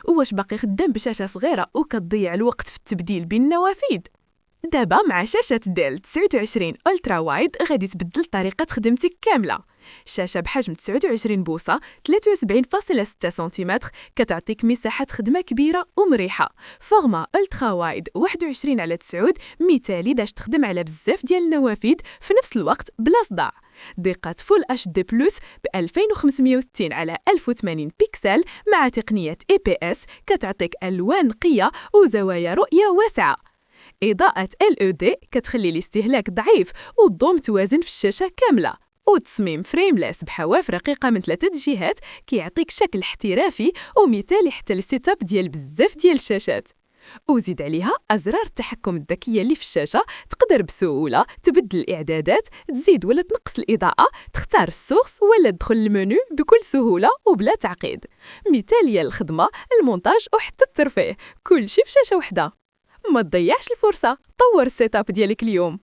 واش باقي خدام بشاشة صغيرة وكتضيع الوقت في التبديل بين النوافذ؟ دابا مع شاشة ديل 29 ألترا وايد غادي تبدل طريقة خدمتك كاملة. شاشة بحجم 29 بوصة 73.6 سنتيمتر كتعطيك مساحة خدمة كبيرة ومريحة. فورما ألترا وايد 21 على 9 مثالي باش تخدم على بزاف ديال النوافذ في نفس الوقت بلا صداع. دقة فول اتش دي بلس ب 2560 على 1080 بكسل مع تقنية APS كتعطيك ألوان نقية وزوايا رؤية واسعة. إضاءة LED كتخلي الاستهلاك ضعيف والضوء متوازن في الشاشة كاملة. وتصميم فريمليس بحواف رقيقة من 3 جهات كيعطيك شكل احترافي ومثالي حتى للسيت اب ديال بزاف ديال الشاشات. وزيد عليها أزرار التحكم الذكية اللي في الشاشة، تقدر بسهولة تبدل الإعدادات، تزيد ولا تنقص الإضاءة، تختار السورس ولا تدخل المنيو بكل سهولة وبلا تعقيد. مثالية للخدمة، المونتاج وحتى الترفيه، كل شي في شاشة وحدة. ما تضيعش الفرصة، طور السيت اب ديالك اليوم.